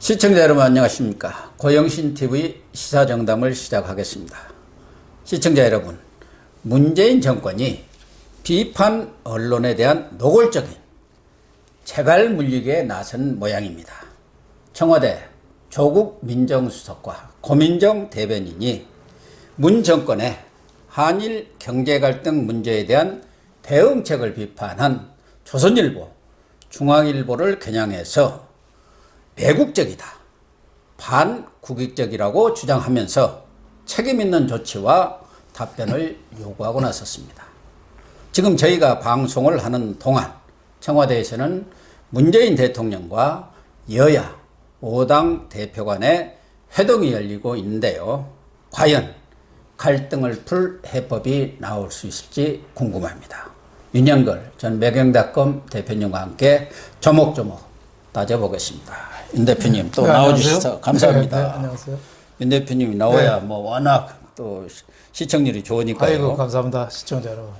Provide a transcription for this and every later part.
시청자 여러분 안녕하십니까. 고영신TV 시사정담을 시작하겠습니다. 시청자 여러분, 문재인 정권이 비판 언론에 대한 노골적인 체갈 물리기에 나선 모양입니다. 청와대 조국 민정수석과 고민정 대변인이 문 정권의 한일 경제갈등 문제에 대한 대응책을 비판한 조선일보, 중앙일보를 겨냥해서 매국적이다, 반국익적이라고 주장하면서 책임있는 조치와 답변을 요구하고 나섰습니다. 지금 저희가 방송을 하는 동안 청와대에서는 문재인 대통령과 여야 5당 대표 간의 회동이 열리고 있는데요. 과연 갈등을 풀 해법이 나올 수 있을지 궁금합니다. 윤영걸 전 매경닷컴 대표님과 함께 조목조목 따져보겠습니다. 윤 대표님 또 나와주셔서 감사합니다. 네, 안녕하세요. 윤 대표님이 나와야 뭐 워낙 또 시청률이 좋으니까요. 아이고 감사합니다. 시청자 여러분.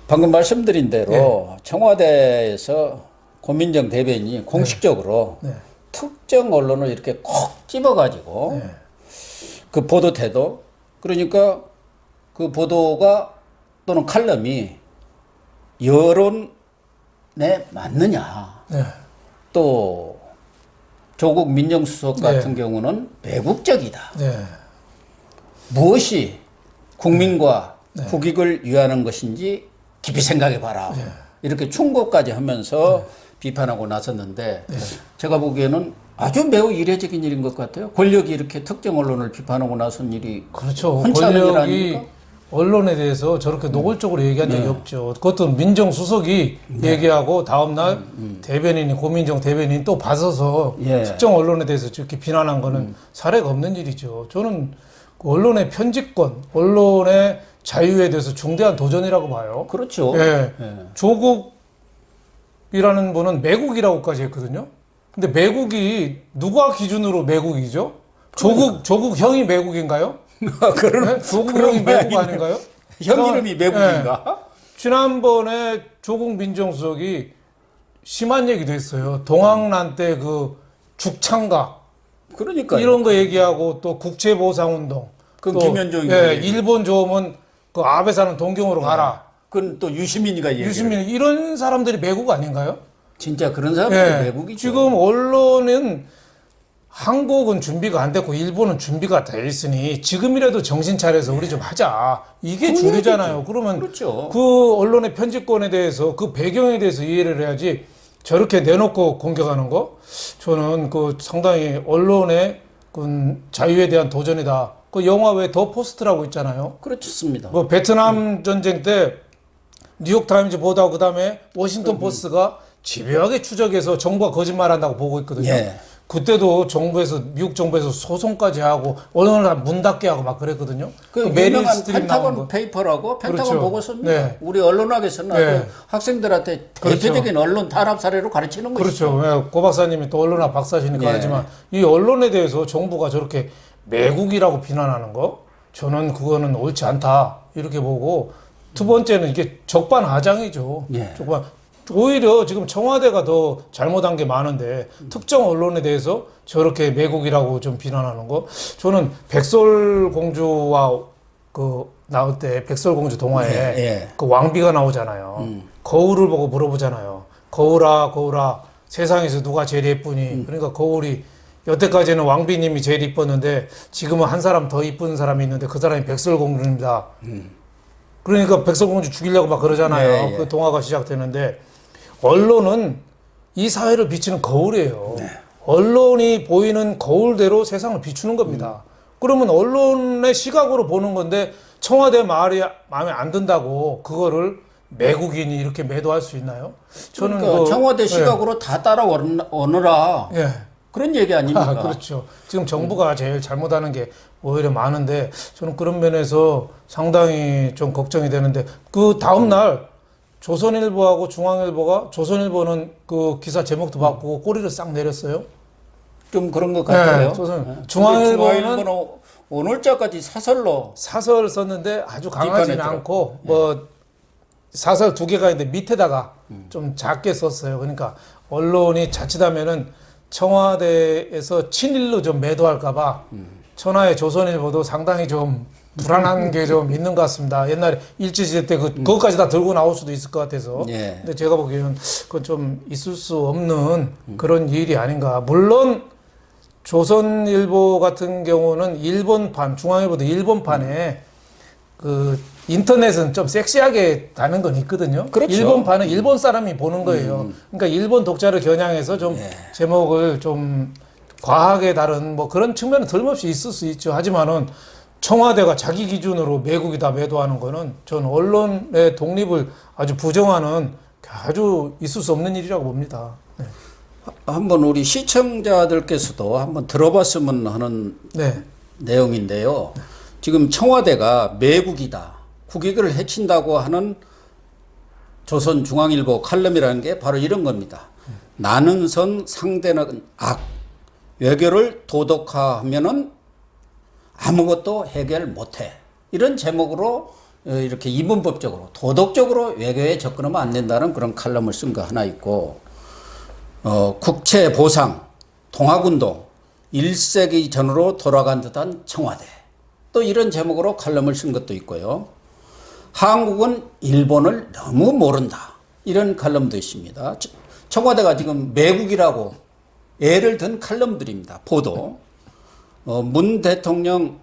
방금 말씀드린 대로 청와대에서 고민정 대변인이 공식적으로 특정 언론을 이렇게 콕 집어가지고 그 보도 태도, 그러니까 그 보도가 또는 칼럼이 여론에 맞느냐, 또 조국 민정수석 같은 경우는 매국적이다, 무엇이 국민과 국익을 위하는 것인지 깊이 생각해봐라, 이렇게 충고까지 하면서 비판하고 나섰는데 제가 보기에는 아주 매우 이례적인 일인 것 같아요. 권력이 이렇게 특정 언론을 비판하고 나선 일이 그렇죠. 흔치 않은 일 권력이 아닙니까? 언론에 대해서 저렇게 노골적으로 얘기한 적이 없죠. 그것도 민정수석이 얘기하고 다음날 대변인이 고민정 대변인이 또 받아서 특정 언론에 대해서 저렇게 비난한 거는 사례가 없는 일이죠. 저는 언론의 편집권, 언론의 자유에 대해서 중대한 도전이라고 봐요. 그렇죠. 조국이라는 분은 매국이라고까지 했거든요. 근데 매국이 누가 기준으로 매국이죠? 조국 형이 매국인가요? 그런, 조국 형이 매국 아닌가요? 형 이름이 매국인가? 지난번에 조국 민정수석이 심한 얘기도 했어요. 동학난 때 그 죽창각, 그러니까 이런 거 얘기하고 또 국채보상운동, 그 또 김현종이 일본 좋으면 그 아베 사는 동경으로 가라. 그건 또 유시민이가 얘기해요. 유시민, 이런 사람들이 매국 아닌가요? 진짜 그런 사람들이 매국이죠. 지금 언론은 한국은 준비가 안 됐고 일본은 준비가 돼 있으니 지금이라도 정신 차려서 우리 좀 하자. 이게 주류잖아요. 그러면 그렇죠. 그 언론의 편집권에 대해서 그 배경에 대해서 이해를 해야지 저렇게 내놓고 공격하는 거, 저는 그 상당히 언론의 그 자유에 대한 도전이다. 그 영화 왜 더 포스트라고 있잖아요. 그렇습니다. 뭐 베트남 전쟁 때 뉴욕타임즈 보도하고 그다음에 워싱턴 포스트가 집요하게 추적해서 정부가 거짓말한다고 보고 있거든요. 그때도 정부에서, 미국 정부에서 소송까지 하고 언론을 다 문 닫게 하고 막 그랬거든요. 그 유명한 펜타곤 페이퍼라고 펜타곤 보고서입니다. 우리 언론학에서는 아주 학생들한테 대표적인 언론 탄압 사례로 가르치는 것이죠. 그렇죠. 고 박사님이 또 언론학 박사시니까 알지만 이 언론에 대해서 정부가 저렇게 매국이라고 비난하는 거, 저는 그거는 옳지 않다 이렇게 보고, 두 번째는 이게 적반하장이죠. 오히려 지금 청와대가 더 잘못한 게 많은데 특정 언론에 대해서 저렇게 매국이라고 좀 비난하는 거, 저는 백설공주와 그 나올 때 백설공주 동화에 그 왕비가 나오잖아요. 거울을 보고 물어보잖아요. 거울아, 거울아, 세상에서 누가 제일 예쁘니? 그러니까 거울이 여태까지는 왕비님이 제일 이뻤는데 지금은 한 사람 더 이쁜 사람이 있는데 그 사람이 백설공주입니다. 그러니까 백설공주 죽이려고 막 그러잖아요. 그 동화가 시작되는데, 언론은 이 사회를 비추는 거울이에요. 언론이 보이는 거울대로 세상을 비추는 겁니다. 그러면 언론의 시각으로 보는 건데 청와대 말이 마음에 안 든다고 그거를 매국인이 이렇게 매도할 수 있나요? 저는 그러니까 청와대 시각으로 다 따라오느라 그런 얘기 아닙니까? 그렇죠. 지금 정부가 제일 잘못하는 게 오히려 많은데 저는 그런 면에서 상당히 좀 걱정이 되는데, 그 다음날 조선일보하고 중앙일보가, 조선일보는 그 기사 제목도 바꾸고 꼬리를 싹 내렸어요. 좀 그런 것 같아요. 중앙일보는 오늘자까지 사설 썼는데 아주 강하지는 않고 뭐 사설 두 개가 있는데 밑에다가 좀 작게 썼어요. 그러니까 언론이 자칫하면은 청와대에서 친일로 좀 매도할까봐 천하의 조선일보도 상당히 좀 불안한 게 좀 있는 것 같습니다. 옛날에 일제시대 때 그것까지 다 들고 나올 수도 있을 것 같아서. 예. 근데 제가 보기에는 그건 좀 있을 수 없는 그런 일이 아닌가. 물론 조선일보 같은 경우는 일본판, 중앙일보도 일본판에 그 인터넷은 좀 섹시하게 다는 건 있거든요. 그렇죠. 일본판은 일본 사람이 보는 거예요. 그러니까 일본 독자를 겨냥해서 좀 제목을 좀 과하게 다룬 뭐 그런 측면은 틀림없이 있을 수 있죠. 하지만은 청와대가 자기 기준으로 매국이다 매도하는 거는 전 언론의 독립을 아주 부정하는 아주 있을 수 없는 일이라고 봅니다. 네. 한번 우리 시청자들께서도 한번 들어봤으면 하는 네. 내용인데요. 지금 청와대가 매국이다, 국익을 해친다고 하는 조선중앙일보 칼럼이라는 게 바로 이런 겁니다. 나는 선, 상대는 악, 외교를 도덕화하면은 아무것도 해결 못해. 이런 제목으로 이렇게 이분법적으로 도덕적으로 외교에 접근하면 안 된다는 그런 칼럼을 쓴 거 하나 있고, 국채 보상, 통합운동, 1세기 전으로 돌아간 듯한 청와대. 또 이런 제목으로 칼럼을 쓴 것도 있고요. 한국은 일본을 너무 모른다. 이런 칼럼도 있습니다. 청와대가 지금 매국이라고 애를 든 칼럼들입니다. 보도. 문 대통령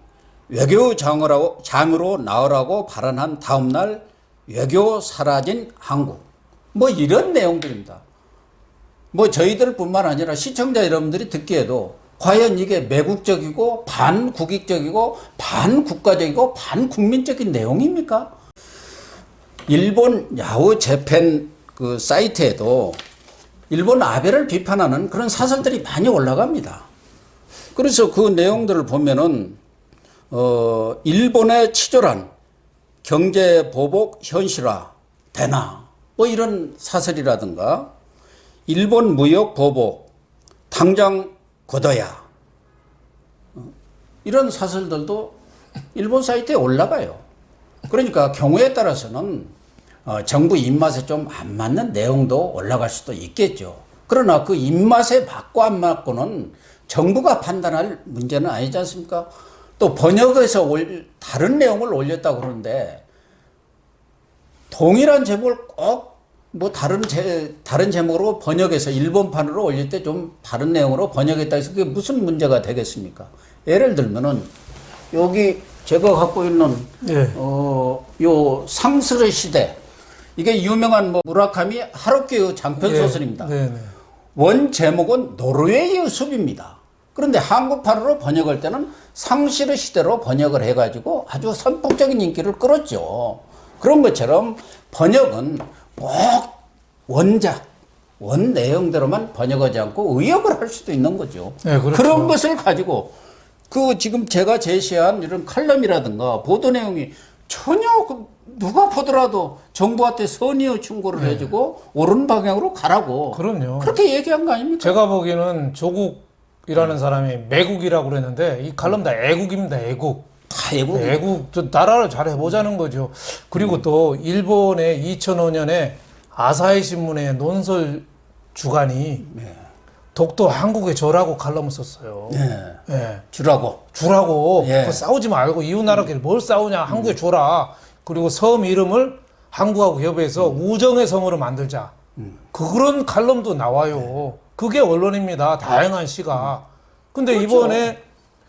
외교장으로 나오라고 발언한 다음날 외교 사라진 한국. 뭐 이런 내용들입니다. 뭐 저희들뿐만 아니라 시청자 여러분들이 듣기에도 과연 이게 매국적이고 반국익적이고 반국가적이고 반국민적인 내용입니까? 일본 야후 재팬 그 사이트에도 일본 아베를 비판하는 그런 사설들이 많이 올라갑니다. 그래서 그 내용들을 보면은 일본의 치졸한 경제 보복 현실화 되나 뭐 이런 사설이라든가 일본 무역 보복 당장 걷어야 이런 사설들도 일본 사이트에 올라가요. 그러니까 경우에 따라서는 정부 입맛에 좀 안 맞는 내용도 올라갈 수도 있겠죠. 그러나 그 입맛에 맞고 안 맞고는 정부가 판단할 문제는 아니지 않습니까? 또 번역에서 다른 내용을 올렸다고 그러는데 동일한 제목을 꼭 뭐 다른 제목으로 번역해서 일본판으로 올릴 때 좀 다른 내용으로 번역했다 해서 그게 무슨 문제가 되겠습니까? 예를 들면은 여기 제가 갖고 있는 요 상스레 시대 이게 유명한 뭐 무라카미 하루키의 장편 소설입니다. 원 제목은 노르웨이의 숲입니다. 그런데 한국판으로 번역할 때는 상실의 시대로 번역을 해가지고 아주 선풍적인 인기를 끌었죠. 그런 것처럼 번역은 꼭 원작, 원 내용대로만 번역하지 않고 의역을 할 수도 있는 거죠. 네, 그렇죠. 그런 것을 가지고 그 지금 제가 제시한 이런 칼럼이라든가 보도 내용이 전혀 누가 보더라도 정부한테 선의의 충고를 해주고 옳은 방향으로 가라고. 그럼요. 그렇게 얘기한 거 아닙니까? 제가 보기에는 조국이라는 사람이 매국이라고 그랬는데 이 칼럼 다 애국입니다. 애국. 다 애국. 애국. 나라를 잘 해보자는 거죠. 그리고 또 일본의 2005년에 아사히 신문의 논설 주간이 독도 한국에 줘라고 칼럼을 썼어요. 주라고. 그거 싸우지 말고 이웃 나라끼리 뭘 싸우냐. 한국에 줘라. 그리고 섬 이름을 한국하고 협의해서 우정의 섬으로 만들자. 그런 칼럼도 나와요. 그게 언론입니다. 다양한 시각. 근데 그렇죠. 이번에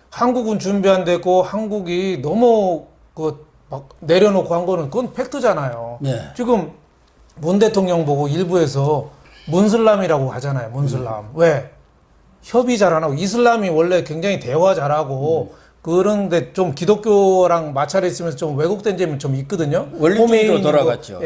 한국은 준비 안 되고 한국이 너무 막 내려놓고 한 거는 그건 팩트잖아요. 지금 문 대통령 보고 일부에서 문슬람이라고 하잖아요. 문슬람. 왜? 협의 잘 안 하고 이슬람이 원래 굉장히 대화 잘하고 그런데 좀 기독교랑 마찰이 있으면서 좀 왜곡된 점이 좀 있거든요. 원리주의로 돌아갔죠.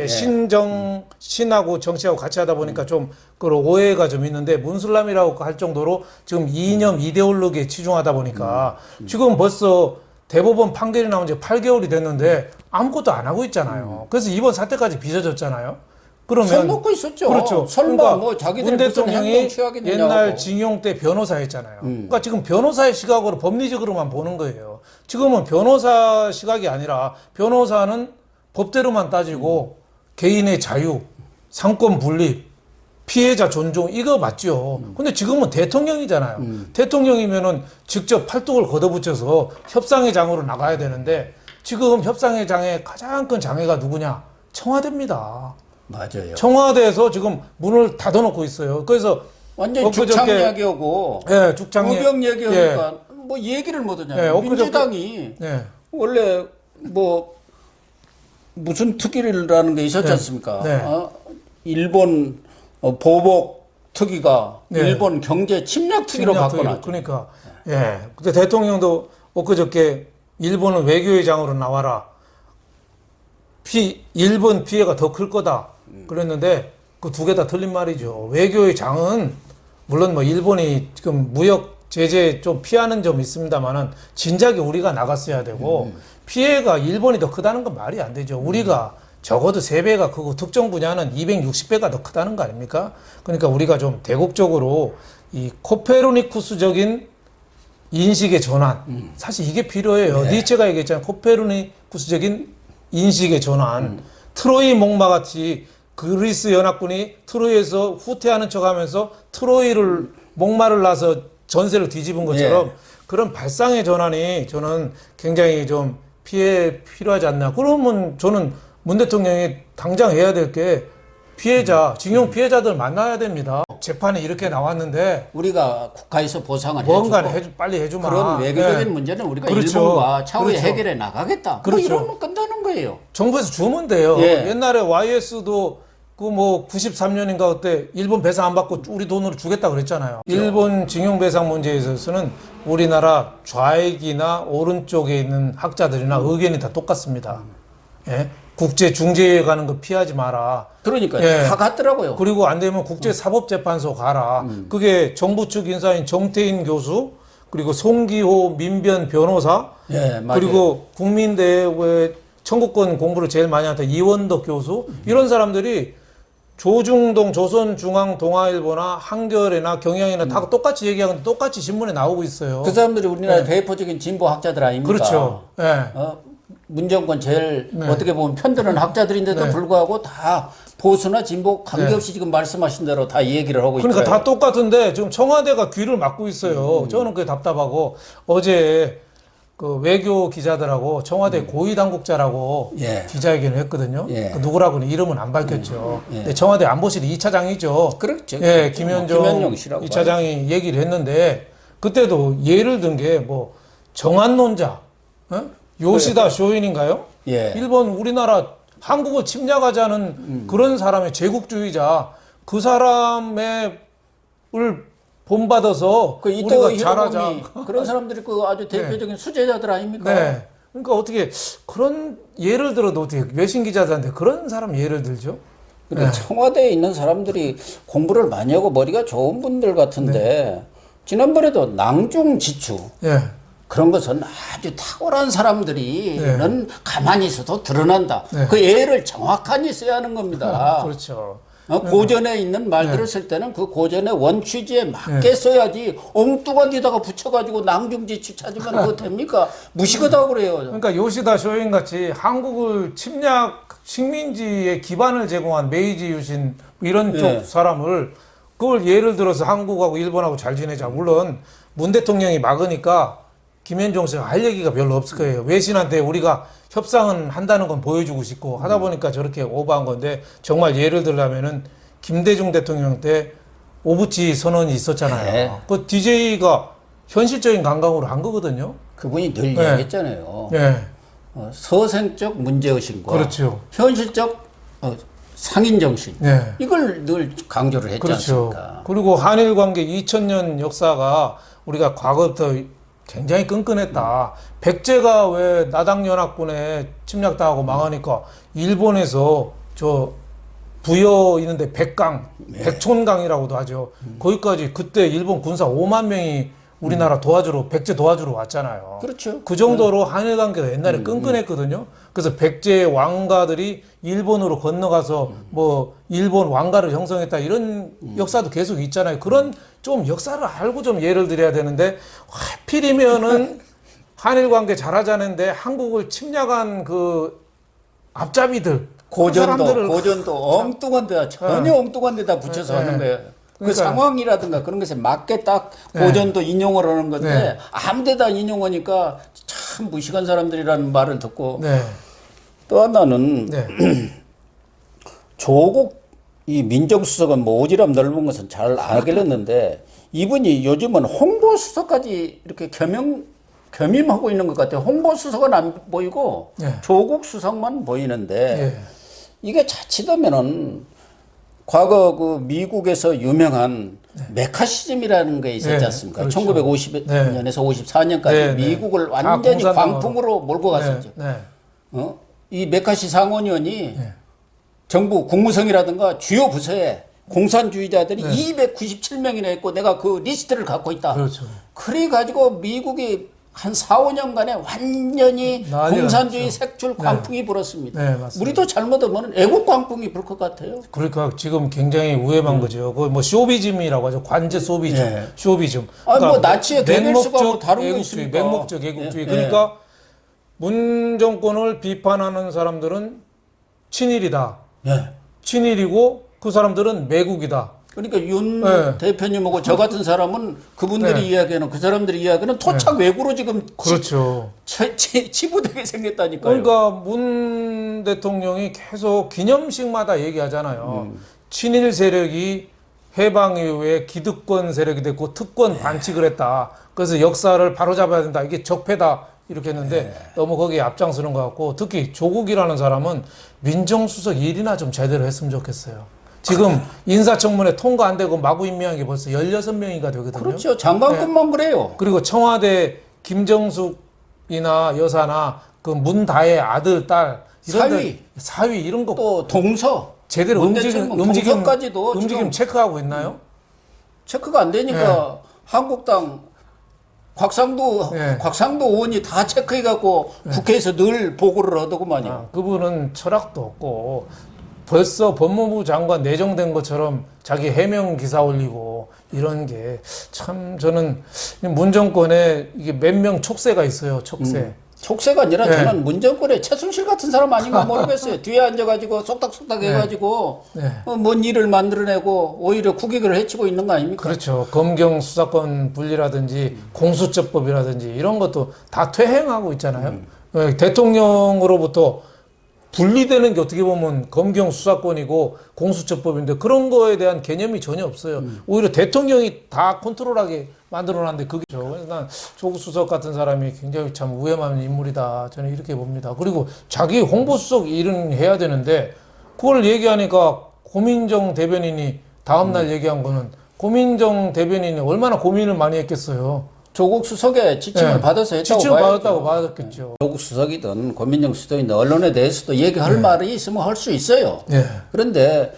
신하고 정치하고 같이 하다 보니까 좀 그런 오해가 좀 있는데 문슬람이라고 할 정도로 지금 이념 이데올로기에 치중하다 보니까 지금 벌써 대법원 판결이 나온 지 8개월이 됐는데 아무것도 안 하고 있잖아요. 그래서 이번 사태까지 빚어졌잖아요. 그러면 손 놓고 있었죠. 그렇죠. 설마 그러니까 뭐 자기들 문 무슨 대통령이 행동 취하겠느냐고. 옛날 징용 때 변호사였잖아요. 그러니까 지금 변호사의 시각으로 법리적으로만 보는 거예요. 지금은 변호사 시각이 아니라 변호사는 법대로만 따지고 개인의 자유, 상권 분립 피해자 존중 이거 맞죠. 근데 지금은 대통령이잖아요. 대통령이면은 직접 팔뚝을 걷어붙여서 협상의 장으로 나가야 되는데 지금 협상의 장의 가장 큰 장애가 누구냐? 청와대입니다. 맞아요. 청와대에서 지금 문을 닫아놓고 있어요. 그래서 완전 죽창 얘기하고 예, 죽창 우병 얘기하니까 뭐 얘기를 못 하냐. 민주당이 원래 뭐 무슨 특위라는 게 있었지 않습니까? 일본 보복 특위가 일본 경제 침략 특위로 바꿔놨죠. 그러니까 근데 대통령도 엊그저께 일본은 외교의 장으로 나와라. 일본 피해가 더 클 거다. 그랬는데 그 두 개 다 틀린 말이죠. 외교의 장은 물론 뭐 일본이 지금 무역 제재 좀 피하는 점이 있습니다만은 진작에 우리가 나갔어야 되고 피해가 일본이 더 크다는 건 말이 안 되죠. 우리가 적어도 3배가 크고 특정 분야는 260배가 더 크다는 거 아닙니까? 그러니까 우리가 좀 대국적으로 이 코페르니쿠스적인 인식의 전환 사실 이게 필요해요. 니체가 얘기했잖아요. 코페르니쿠스적인 인식의 전환. 트로이 목마 같이 그리스 연합군이 트로이에서 후퇴하는 척하면서 트로이를 목마를 놔서 전세를 뒤집은 것처럼 그런 발상의 전환이 저는 굉장히 좀 필요하지 않나. 그러면 저는 문 대통령이 당장 해야 될 게 피해자, 징용 피해자들 만나야 됩니다. 재판이 이렇게 나왔는데 우리가 국가에서 보상을 뭔가를 해주고 빨리 해주마. 그런 외교적인 문제는 우리가 그렇죠. 일본과 차후에 그렇죠. 해결해 나가겠다. 그렇죠. 뭐 이러면 끝나는 거예요. 정부에서 주면 돼요. 옛날에 YS도 그 뭐 93년인가 그때 일본 배상 안 받고 우리 돈으로 주겠다 그랬잖아요. 일본 징용 배상 문제에 있어서는 우리나라 좌익이나 오른쪽에 있는 학자들이나 의견이 다 똑같습니다. 국제 중재에 가는 거 피하지 마라. 그러니까 다 같더라고요. 그리고 안 되면 국제사법재판소 가라. 그게 정부 측 인사인 정태인 교수, 그리고 송기호 민변 변호사, 그리고 국민대회 청구권 공부를 제일 많이 하던 이원덕 교수, 이런 사람들이 조중동 조선중앙동아일보나 한겨레나 경향이나 다 똑같이 얘기하는데 똑같이 신문에 나오고 있어요. 그 사람들이 우리나라 대표적인 진보 학자들 아닙니까? 그렇죠. 문정권 제일 어떻게 보면 편드는 학자들인데도 불구하고 다 보수나 진보 관계없이 지금 말씀하신 대로 다 얘기를 하고 있어요. 그러니까 다 똑같은데 지금 청와대가 귀를 막고 있어요. 저는 그게 답답하고 어제 그 외교 기자들하고 청와대 고위 당국자라고 기자회견을 했거든요. 그 누구라고는 이름은 안 밝혔죠. 근데 청와대 안보실 2차장이죠. 그렇죠. 김현종 씨라고 2차장이 얘기를 했는데 그때도 예를 든 게 뭐 정한론자, 요시다 쇼인인가요? 일본 우리나라 한국을 침략하자는 그런 사람의 제국주의자 그 사람의 을 본받아서 그 우리가 잘하자. 그런 사람들이 그 아주 대표적인 수제자들 아닙니까? 그러니까 어떻게 그런 예를 들어도 어떻게 외신 기자들한테 그런 사람 예를 들죠? 근데 청와대에 있는 사람들이 공부를 많이 하고 머리가 좋은 분들 같은데 지난번에도 낭중지추 그런 것은 아주 탁월한 사람들이는 가만히 있어도 드러난다. 그 예를 정확하게 써야 하는 겁니다. 그렇죠. 고전에 있는 말들을 쓸 때는 그 고전의 원취지에 맞게 써야지 엉뚱한 데다가 붙여가지고 낭중지추 찾으면 그거 됩니까? 무식하다고 그래요. 그러니까 요시다 쇼인 같이 한국을 침략 식민지에 기반을 제공한 메이지 유신 이런 쪽 사람을 그걸 예를 들어서 한국하고 일본하고 잘 지내자. 물론 문 대통령이 막으니까 김현종 씨가 할 얘기가 별로 없을 거예요. 외신한테 우리가 협상은 한다는 건 보여주고 싶고 하다 보니까 저렇게 오버한 건데 정말 예를 들자면은 김대중 대통령 때 오부치 선언이 있었잖아요. 그 DJ가 현실적인 감각으로 한 거거든요. 그분이 늘 얘기했잖아요. 서생적 문제의식과 그렇죠. 현실적 상인정신 이걸 늘 강조를 했지 않습니까? 그리고 한일 관계 2000년 역사가 우리가 과거부터 굉장히 끈끈했다. 백제가 왜 나당연합군에 침략당하고 망하니까 일본에서 저 부여 있는데 백촌강이라고도 하죠. 거기까지 그때 일본 군사 5만 명이 우리나라 도와주러 백제 도와주러 왔잖아요. 그렇죠. 그 정도로 한일 관계가 옛날에 끈끈했거든요. 그래서 백제 왕가들이 일본으로 건너가서 뭐 일본 왕가를 형성했다 이런 역사도 계속 있잖아요. 그런 좀 역사를 알고 좀 예를 들어야 되는데 하필이면은 한일 관계 잘하자는데 한국을 침략한 그 앞잡이들 사람들을- 고전도 엉뚱한 데다 전혀 엉뚱한 데다 붙여서 네. 하는 거예요. 그 그러니까- 상황이라든가 그런 것에 맞게 딱 네. 고전도 인용을 하는 건데 네. 아무 데다 인용하니까 참 무식한 사람들이라는 말을 듣고 네. 또 하나는 네. 조국 이 민정수석은 뭐 오지랖 넓은 것은 잘 알겠는데 이분이 요즘은 홍보수석까지 이렇게 겸임하고 있는 것 같아요. 홍보수석은 안 보이고 네. 조국 수석만 보이는데 네. 이게 자칫하면은 과거 그 미국에서 유명한 메카시즘이라는 게 있었지 네, 않습니까? 그렇죠. 1950년에서 54년까지 네, 네. 미국을 다 완전히 공산당으로. 광풍으로 몰고 갔었죠. 네. 네. 이 메카시 상원의원이 정부 국무성이라든가 주요 부서에 공산주의자들이 297명이나 있고 내가 그 리스트를 갖고 있다. 그렇죠. 그래 가지고 미국이 한 4, 5년간에 완전히 난리가 공산주의 났죠. 색출 광풍이 불었습니다. 네, 맞습니다. 우리도 잘못하면 애국 광풍이 불 것 같아요. 그러니까 지금 굉장히 위험한 거죠. 그 뭐 쇼비즘이라고 하죠. 관제 쇼비즘, 네. 쇼비즘. 아니, 뭐 나치의 개별수하고 맹목적 다른 거 애국주의, 있습니까? 맹목적 애국주의. 예, 그러니까 문 정권을 비판하는 사람들은 친일이다. 예. 친일이고 그 사람들은 매국이다. 그러니까 윤 네. 대표님하고 저 같은 사람은 그분들이 네. 이야기하는 그 사람들이 이야기하는 토착 외구로 지금 그렇죠. 치부되게 생겼다니까요. 그러니까 문 대통령이 계속 기념식마다 얘기하잖아요. 친일 세력이 해방 이후에 기득권 세력이 됐고 특권 반칙을 했다. 그래서 역사를 바로잡아야 된다. 이게 적폐다. 이렇게 했는데 너무 거기에 앞장서는 것 같고 특히 조국이라는 사람은 민정수석 일이나 좀 제대로 했으면 좋겠어요. 지금 인사청문회 통과 안 되고 마구 임명한 게 벌써 16명이가 되거든요. 그렇죠. 장관급만 그래요. 그리고 청와대 김정숙이나 여사나 그 문다의 아들, 딸 이런 사위. 사위 이런 거 또 동서 제대로 문 대통령 동서까지도 움직임 지금 체크하고 있나요? 체크가 안 되니까 한국당 네. 곽상도 의원이 다 체크해 갖고 국회에서 늘 보고를 하더구만요. 아, 그분은 철학도 없고 벌써 법무부 장관 내정된 것처럼 자기 해명 기사 올리고 이런 게 참 저는 문 정권에 이게 몇 명 촉새가 있어요. 촉새. 촉새가 아니라 네. 저는 문정권의 최순실 같은 사람 아닌가 모르겠어요. 뒤에 앉아가지고 쏙닥쏙닥 해가지고 네. 뭔 일을 만들어내고 오히려 국익을 해치고 있는 거 아닙니까? 그렇죠. 검경 수사권 분리라든지 공수처법이라든지 이런 것도 다 퇴행하고 있잖아요. 대통령으로부터 분리되는 게 어떻게 보면 검경 수사권이고 공수처법인데 그런 거에 대한 개념이 전혀 없어요. 오히려 대통령이 다 컨트롤하게 만들어놨는데 그게 그래서 난 조국 수석 같은 사람이 굉장히 참 위험한 인물이다. 저는 이렇게 봅니다. 그리고 자기 홍보수석 일은 해야 되는데 그걸 얘기하니까 고민정 대변인이 다음날 얘기한 거는 고민정 대변인이 얼마나 고민을 많이 했겠어요. 조국 수석의 지침을 네. 받아서 했다고 지침을 봐야죠. 받았다고 받았겠죠. 조국 수석이든 권민정 수석이든 언론에 대해서도 얘기할 말이 있으면 할 수 있어요. 네. 그런데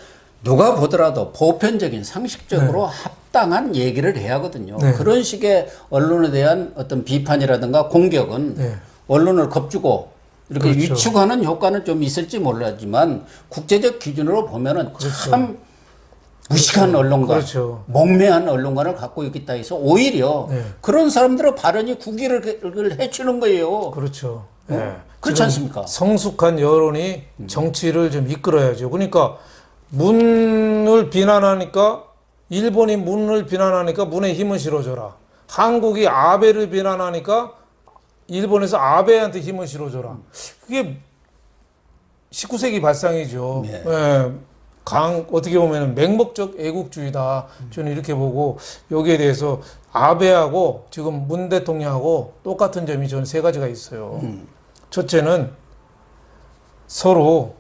누가 보더라도 보편적인 상식적으로 합당한 얘기를 해야 하거든요. 네. 그런 식의 언론에 대한 어떤 비판이라든가 공격은 네. 언론을 겁주고 이렇게 그렇죠. 위축하는 효과는 좀 있을지 몰라지만 국제적 기준으로 보면은 참 무식한 언론가, 그렇죠. 몽매한 언론관을 갖고 있다 해서 오히려 네. 그런 사람들의 발언이 국익을 해치는 거예요. 그렇죠. 그렇지 지금 않습니까? 성숙한 여론이 정치를 좀 이끌어야죠. 그러니까 문을 비난하니까 일본이 문을 비난하니까 문에 힘을 실어줘라. 한국이 아베를 비난하니까 일본에서 아베한테 힘을 실어줘라. 그게 19세기 발상이죠. 네. 예. 어떻게 보면 맹목적 애국주의다. 저는 이렇게 보고 여기에 대해서 아베하고 지금 문 대통령하고 똑같은 점이 저는 세 가지가 있어요. 첫째는 서로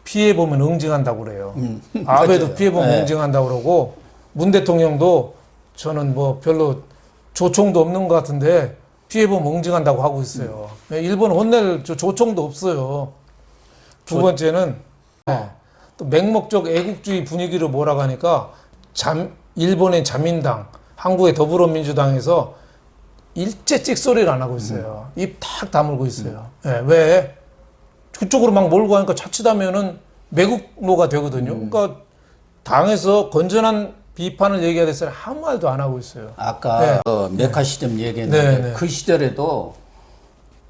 피해보면 응징한다고 그래요. 아베도 맞아요. 피해보면 네. 응징한다고 그러고 문 대통령도 저는 뭐 별로 조총도 없는 것 같은데 피해보면 응징한다고 하고 있어요. 일본 혼낼 조총도 없어요. 두 번째는 또 맹목적 애국주의 분위기로 몰아가니까 일본의 자민당, 한국의 더불어민주당에서 일제 찍소리를 안 하고 있어요. 입 탁 다물고 있어요. 예, 왜? 그쪽으로 막 몰고 가니까 자칫하면은 매국노가 되거든요. 그러니까 당에서 건전한 비판을 얘기해야 될 사람 아무 말도 안 하고 있어요. 아까 네. 메카 시점 얘기했는데 네, 네. 그 시절에도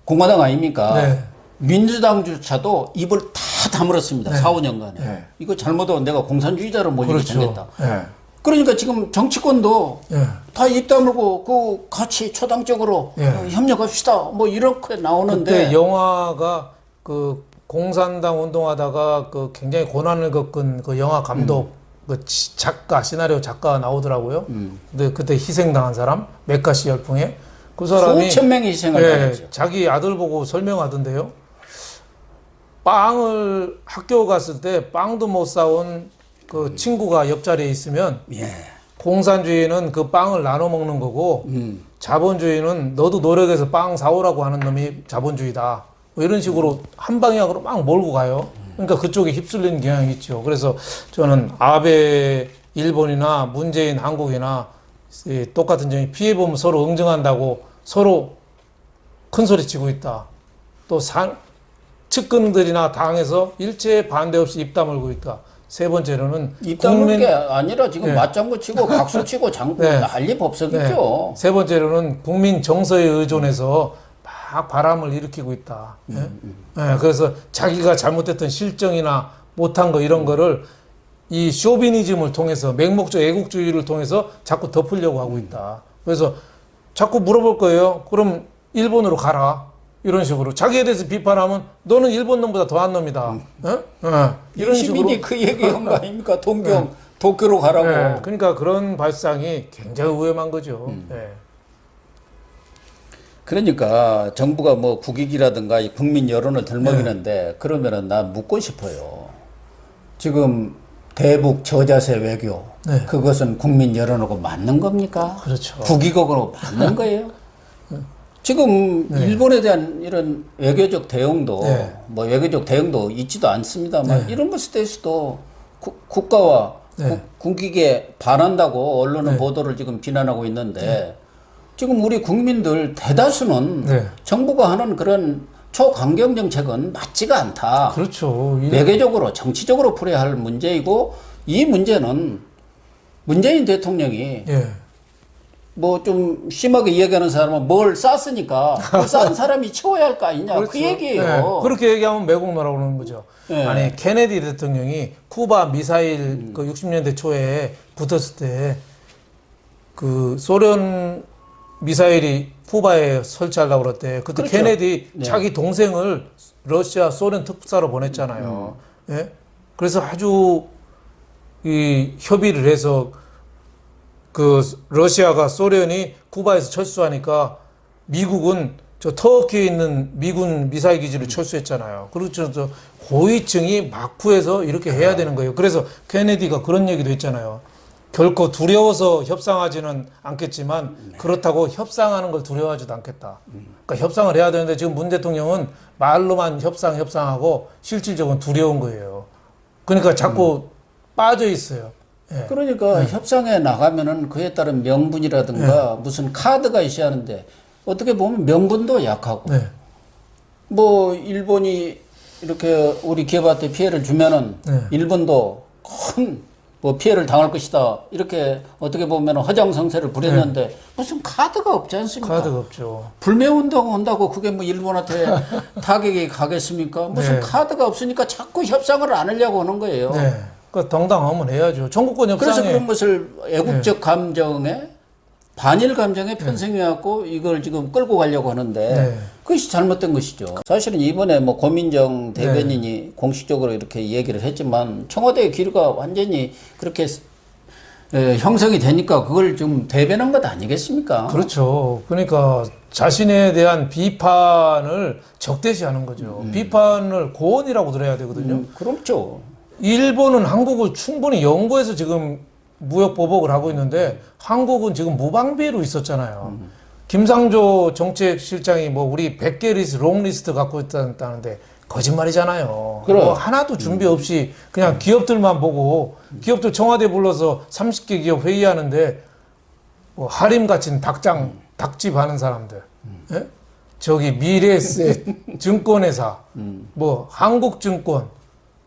공화당 아닙니까? 네. 민주당조차도 입을 다 다 다물었습니다. 4, 5년간에. 네. 이거 잘못하면 내가 공산주의자로 몰리게 그렇죠. 생겼다. 예. 그러니까 지금 정치권도 예. 다 입 다물고 그 같이 초당적으로 예. 협력합시다. 뭐 이렇게 나오는데 그때 영화가 그 공산당 운동하다가 그 굉장히 고난을 겪은 그 영화 감독 그 작가 시나리오 작가가 나오더라고요. 근데 그때 희생당한 사람 메카시 열풍에 그 사람이 수천 명이 희생을 당했죠. 자기 아들 보고 설명하던데요. 빵을 학교 갔을 때 빵도 못 사온 그 친구가 옆자리에 있으면 예. 공산주의는 그 빵을 나눠 먹는 거고 자본주의는 너도 노력해서 빵 사오라고 하는 놈이 자본주의다. 뭐 이런 식으로 한 방향으로 막 몰고 가요. 그러니까 그쪽에 휩쓸리는 경향이 있죠. 그래서 저는 아베 일본이나 문재인 한국이나 똑같은 점이 피해보면 서로 응징한다고 서로 큰 소리 치고 있다. 또 측근들이나 당에서 일체 반대 없이 입 다물고 있다. 세 번째로는 입 다물는 게 아니라 지금 네. 맞장구 치고 박수 치고 장구 네. 난리 법석이죠. 세 번째로는 국민 정서에 의존해서 막 바람을 일으키고 있다. 그래서 자기가 잘못했던 실정이나 못한 거 이런 거를 이 쇼비니즘을 통해서 맹목적 애국주의를 통해서 자꾸 덮으려고 하고 있다. 그래서 자꾸 물어볼 거예요. 그럼 일본으로 가라. 이런 식으로 자기에 대해서 비판하면 너는 일본 놈보다 더한 놈이다. 이런 시민이 그 얘기한 거 아닙니까? 도쿄로 가라고. 네. 그러니까 그런 발상이 굉장히 위험한 거죠. 네. 그러니까 정부가 뭐 국익이라든가 이 국민 여론을 들먹이는데 그러면은 난 묻고 싶어요. 지금 대북 저자세 외교 네. 그것은 국민 여론하고 맞는 겁니까? 그렇죠. 국익하고 맞는 거예요? 지금 일본에 대한 이런 외교적 대응도 네. 뭐 외교적 대응도 있지도 않습니다만 이런 것에 대해서도 국가와 네. 국익에 반한다고 언론은 보도를 지금 비난하고 있는데 지금 우리 국민들 대다수는 정부가 하는 그런 초강경 정책은 맞지가 않다. 그렇죠. 외교적으로 정치적으로 풀어야 할 문제이고 이 문제는 문재인 대통령이 뭐 좀 심하게 이야기하는 사람은 뭘 쌌으니까 그 싼 사람이 치워야 할 거 아니냐. 그렇죠. 그 얘기예요. 그렇게 얘기하면 매국노라고 그러는 거죠. 아니 케네디 대통령이 쿠바 미사일 그 60년대 초에 붙었을 때 그 소련 미사일이 쿠바에 설치하려고 그랬대. 그때 그렇죠. 케네디 자기 동생을 러시아 소련 특사로 보냈잖아요. 예? 그래서 아주 이 협의를 해서 그 러시아가 소련이 쿠바에서 철수하니까 미국은 저 터키에 있는 미군 미사일 기지를 철수했잖아요. 그렇죠. 저 고위층이 막후해서 이렇게 해야 되는 거예요. 그래서 케네디가 그런 얘기도 했잖아요. 결코 두려워서 협상하지는 않겠지만 그렇다고 협상하는 걸 두려워하지도 않겠다. 그러니까 협상을 해야 되는데 지금 문 대통령은 말로만 협상하고 실질적으로 두려운 거예요. 그러니까 자꾸 빠져 있어요. 그러니까 협상에 나가면은 그에 따른 명분이라든가 무슨 카드가 있어야 하는데 어떻게 보면 명분도 약하고 뭐 일본이 이렇게 우리 기업한테 피해를 주면은 일본도 큰 뭐 피해를 당할 것이다 이렇게 어떻게 보면 허장성세를 부렸는데 무슨 카드가 없지 않습니까? 카드가 없죠. 불매운동 한다고 그게 뭐 일본한테 타격이 가겠습니까? 무슨 카드가 없으니까 자꾸 협상을 안 하려고 하는 거예요. 그러니까 당당하면 해야죠. 전국권 협상에. 그래서 그런 것을 애국적 감정에 반일 감정에 편승해갖고 이걸 지금 끌고 가려고 하는데 그것이 잘못된 것이죠. 사실은 이번에 뭐 고민정 대변인이 공식적으로 이렇게 얘기를 했지만 청와대의 기류가 완전히 그렇게 형성이 되니까 그걸 좀 대변한 것 아니겠습니까? 그렇죠. 그러니까 자신에 대한 비판을 적대시하는 거죠. 비판을 고언이라고 들어야 되거든요. 그렇죠. 일본은 한국을 충분히 연구해서 지금 무역 보복을 하고 있는데 한국은 지금 무방비로 있었잖아요. 김상조 정책실장이 뭐 우리 100개 롱리스트 갖고 있다는데 거짓말이잖아요. 그래. 뭐 하나도 준비 없이 그냥 기업들만 보고 기업들 청와대 불러서 30개 기업 회의하는데 뭐 하림 갇힌 닭집 하는 사람들. 예? 저기 미래에셋 증권회사, 뭐 한국증권,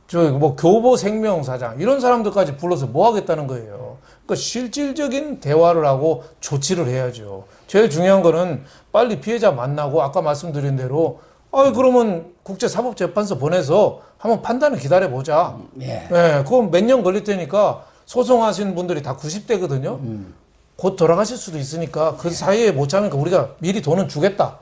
저기 뭐 교보생명 사장 이런 사람들까지 불러서 뭐 하겠다는 거예요. 그러니까 실질적인 대화를 하고 조치를 해야죠. 제일 중요한 거는 빨리 피해자 만나고 아까 말씀드린 대로 그러면 국제사법재판소 보내서 한번 판단을 기다려보자. 예. 예, 그건 몇 년 걸릴 테니까 소송하시는 분들이 다 90대거든요. 곧 돌아가실 수도 있으니까 그 사이에 못 참으니까 우리가 미리 돈은 주겠다.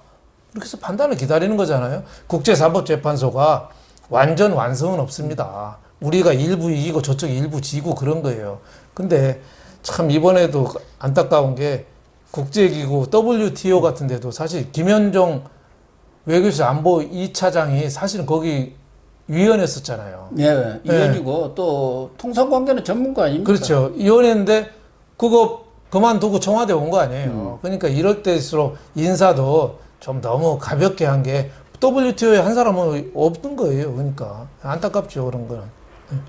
이렇게 해서 판단을 기다리는 거잖아요. 국제사법재판소가 완전 완성은 없습니다. 우리가 일부 이기고 저쪽이 일부 지고 그런 거예요. 근데 참 이번에도 안타까운 게 국제기구 WTO 같은 데도 사실 김현종 외교실 안보 2차장이 사실은 거기 위원했었잖아요. 예, 위원이고 또 통상관계는 전문가 아닙니까? 그렇죠. 위원회인데 그거 그만두고 청와대 온 거 아니에요. 그러니까 이럴 때일수록 인사도 좀 너무 가볍게 한 게 WTO에 한 사람은 없는 거예요. 그러니까 안타깝죠. 그런 거는.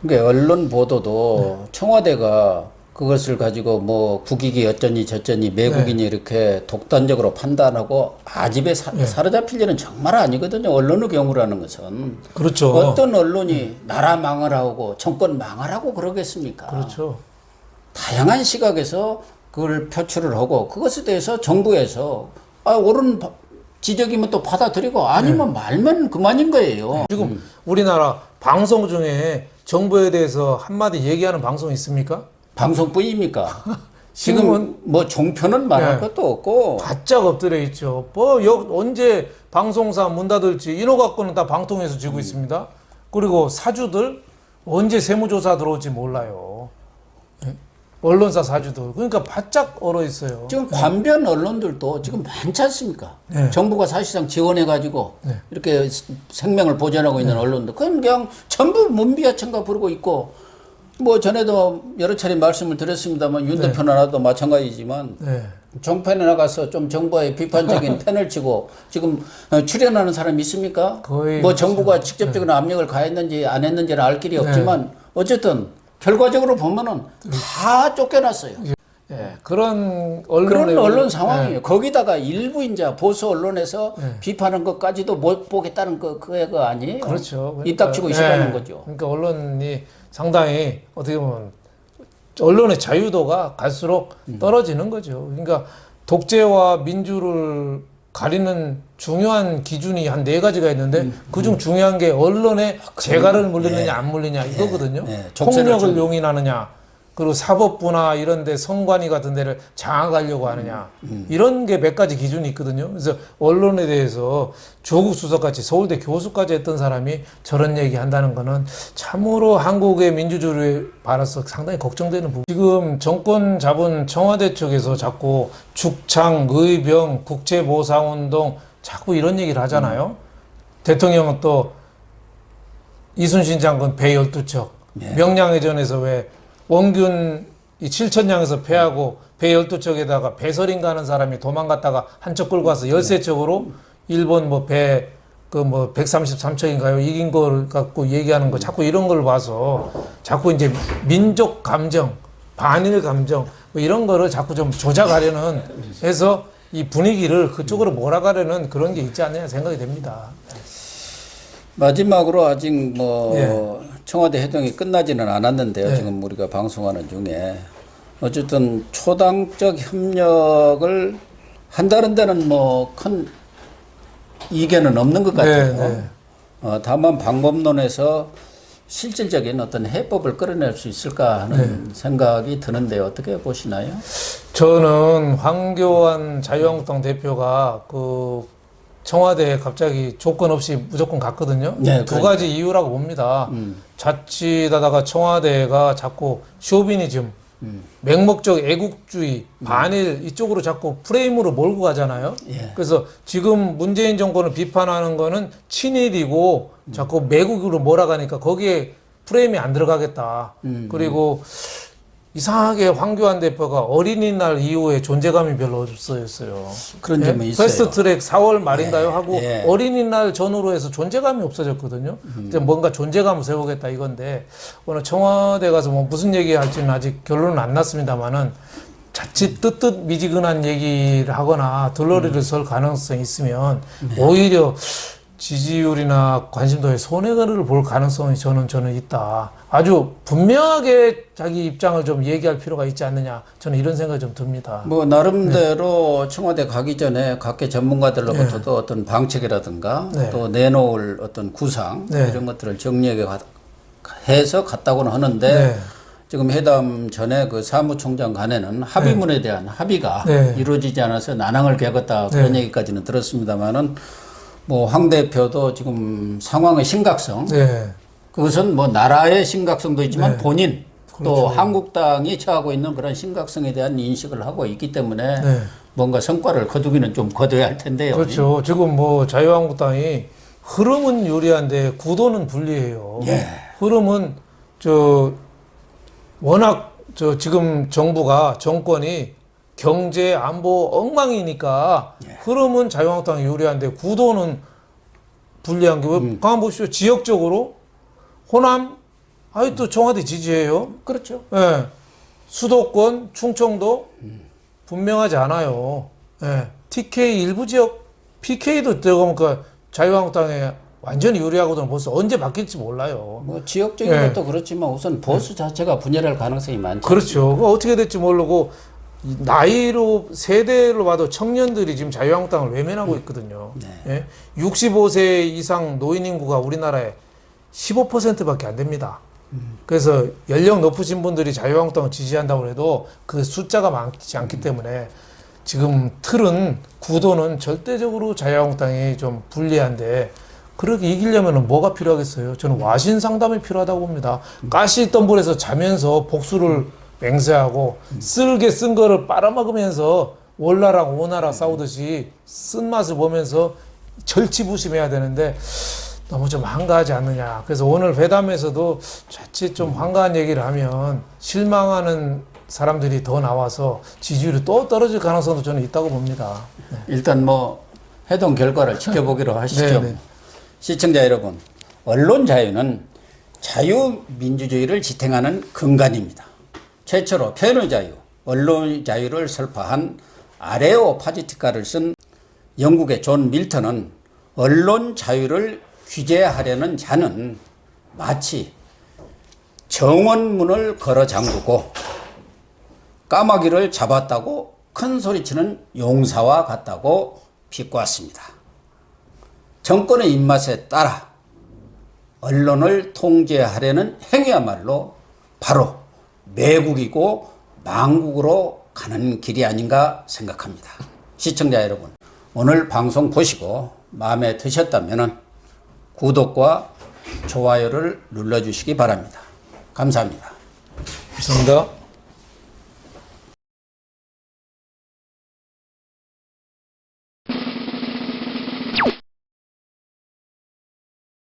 그러니까 언론 보도도 청와대가 그것을 가지고 뭐 국익이 어쩌니 저쩌니 매국인이 이렇게 독단적으로 판단하고 아집에 사로잡힐 일은 정말 아니거든요. 언론의 경우라는 것은. 그렇죠. 어떤 언론이 나라 망하라고 정권 망하라고 그러겠습니까? 그렇죠. 다양한 시각에서 그걸 표출을 하고 그것에 대해서 정부에서 옳은 지적이면 또 받아들이고 아니면 말면 그만인 거예요. 지금 우리나라 방송 중에 정부에 대해서 한마디 얘기하는 방송이 있습니까? 방송뿐입니까? 지금 신문 뭐 종편은 말할 것도 없고 바짝 엎드려 있죠. 언제 방송사 문 닫을지 이거 갖고는 다 방통에서 지고 있습니다. 그리고 사주들 언제 세무조사 들어올지 몰라요. 언론사 사주들. 그러니까 바짝 얼어 있어요. 지금 관변 언론들도 지금 많지 않습니까? 정부가 사실상 지원해가지고 이렇게 생명을 보존하고 있는 언론들 그건 그냥 전부 문비하천가 부르고 있고 뭐 전에도 여러 차례 말씀을 드렸습니다만 윤 대표 나라도 마찬가지지만 종편에 나가서 좀 정부의 비판적인 펜을 치고 지금 출연하는 사람이 있습니까? 거의 뭐 정부가 직접적으로 압력을 가했는지 안 했는지는 알 길이 없지만 어쨌든 결과적으로 보면은 다 쫓겨났어요. 그런 언론 상황이에요. 거기다가 일부 이제 보수 언론에서 비판한 것까지도 못 보겠다는 그거 아니에요. 그렇죠. 입 닥치고 있으라는 거죠. 그러니까 언론이 상당히 어떻게 보면 언론의 자유도가 갈수록 떨어지는 거죠. 그러니까 독재와 민주를 가리는 중요한 기준이 한 4가지가 있는데 그중 중요한 게 언론에 재갈을 물리느냐 안 물리냐 이거거든요. 폭력을 용인하느냐 그리고 사법부나 이런 데 선관위 같은 데를 장악하려고 하느냐 이런 게 몇 가지 기준이 있거든요. 그래서 언론에 대해서 조국 수석같이 서울대 교수까지 했던 사람이 저런 얘기 한다는 거는 참으로 한국의 민주주의에 반해서 상당히 걱정되는 부분. 지금 정권 잡은 청와대 쪽에서 자꾸 죽창, 의병, 국제보상운동 자꾸 이런 얘기를 하잖아요. 대통령은 또 이순신 장군 배 12척 명량해전에서 왜 원균 이 7천량에서 패하고 배 12척에다가 배설인가 하는 사람이 도망갔다가 한 척 끌고 와서 13척으로 일본 뭐 배 그 뭐 133척인가요? 이긴 걸 갖고 얘기하는 거 자꾸 이런 걸 봐서 자꾸 이제 민족 감정, 반일 감정 뭐 이런 거를 자꾸 좀 조작하려는 해서 이 분위기를 그쪽으로 몰아가려는 그런 게 있지 않느냐 생각이 됩니다. 마지막으로 아직 뭐 청와대 회동이 끝나지는 않았는데요. 지금 우리가 방송하는 중에 어쨌든 초당적 협력을 한다는 데는 뭐 큰 이견은 없는 것 같아요. 다만 방법론에서 실질적인 어떤 해법을 끌어낼 수 있을까 하는 생각이 드는데 어떻게 보시나요? 저는 황교안 자유한국당 대표가 그 청와대에 갑자기 조건 없이 무조건 갔거든요. 두 가지 이유라고 봅니다. 자칫하다가 청와대가 자꾸 쇼비니즘, 맹목적 애국주의, 반일 이쪽으로 자꾸 프레임으로 몰고 가잖아요. 그래서 지금 문재인 정권을 비판하는 거는 친일이고 자꾸 매국으로 몰아가니까 거기에 프레임이 안 들어가겠다. 그리고 이상하게 황교안 대표가 어린이날 이후에 존재감이 별로 없어졌어요. 그런 점은 있어요. 패스트트랙 4월 말인가요 하고 어린이날 전후로 해서 존재감이 없어졌거든요. 이제 뭔가 존재감을 세우겠다 이건데 오늘 청와대 가서 뭐 무슨 얘기할지는 아직 결론은 안 났습니다만은 자칫 뜨뜻미지근한 얘기를 하거나 들러리를 설 가능성이 있으면 오히려 지지율이나 관심도에 손해를 볼 가능성이 저는 있다. 아주 분명하게 자기 입장을 좀 얘기할 필요가 있지 않느냐. 저는 이런 생각이 좀 듭니다. 뭐 나름대로 청와대 가기 전에 각계 전문가들로부터도 어떤 방책이라든가 또 내놓을 어떤 구상 이런 것들을 정리해서 갔다고는 하는데 지금 회담 전에 그 사무총장 간에는 합의문에 대한 합의가 이루어지지 않아서 난항을 겪었다 그런 얘기까지는 들었습니다만은 뭐 황 대표도 지금 상황의 심각성 그것은 뭐 나라의 심각성도 있지만 본인 또 한국당이 처하고 있는 그런 심각성에 대한 인식을 하고 있기 때문에 뭔가 성과를 거두기는 좀 거둬야 할 텐데요. 그렇죠. 지금 뭐 자유한국당이 흐름은 유리한데 구도는 불리해요. 흐름은 워낙 지금 정권이 경제 안보 엉망이니까 흐름은 자유한국당이 유리한데 구도는 불리한 게 가만 보십시오. 지역적으로 호남 또 청와대 지지해요. 그렇죠. 예. 수도권 충청도 분명하지 않아요. 예. TK 일부 지역 PK도 들어가니까 자유한국당에 완전히 유리하거든. 벌써 언제 바뀔지 몰라요. 뭐 지역적인 것도 그렇지만 우선 보수 자체가 분열할 가능성이 많죠. 그렇죠. 어떻게 될지 모르고 나이로 세대로 봐도 청년들이 지금 자유한국당을 외면하고 있거든요. 65세 이상 노인 인구가 우리나라에 15%밖에 안 됩니다. 그래서 연령 높으신 분들이 자유한국당을 지지한다고 해도 그 숫자가 많지 않기 때문에 지금 구도는 절대적으로 자유한국당이 좀 불리한데 그렇게 이기려면 뭐가 필요하겠어요? 저는 와신 상담이 필요하다고 봅니다. 가시덤불에서 자면서 복수를 맹세하고 쓸게 쓴 거를 빨아먹으면서 월나라랑 오나라 싸우듯이 쓴맛을 보면서 절치부심해야 되는데 너무 좀 한가하지 않느냐. 그래서 오늘 회담에서도 자칫 좀 한가한 얘기를 하면 실망하는 사람들이 더 나와서 지지율이 또 떨어질 가능성도 저는 있다고 봅니다. 일단 뭐 회동 결과를 지켜보기로 하시죠. 시청자 여러분, 언론 자유는 자유민주주의를 지탱하는 근간입니다. 최초로 표현의 자유, 언론 자유를 설파한 아레오파지티카를 쓴 영국의 존 밀턴은 언론 자유를 규제하려는 자는 마치 정원문을 걸어 잠그고 까마귀를 잡았다고 큰 소리치는 용사와 같다고 비꼬았습니다. 정권의 입맛에 따라 언론을 통제하려는 행위야말로 바로 매국이고 망국으로 가는 길이 아닌가 생각합니다. 시청자 여러분, 오늘 방송 보시고 마음에 드셨다면 구독과 좋아요를 눌러주시기 바랍니다. 감사합니다. 감사합니다.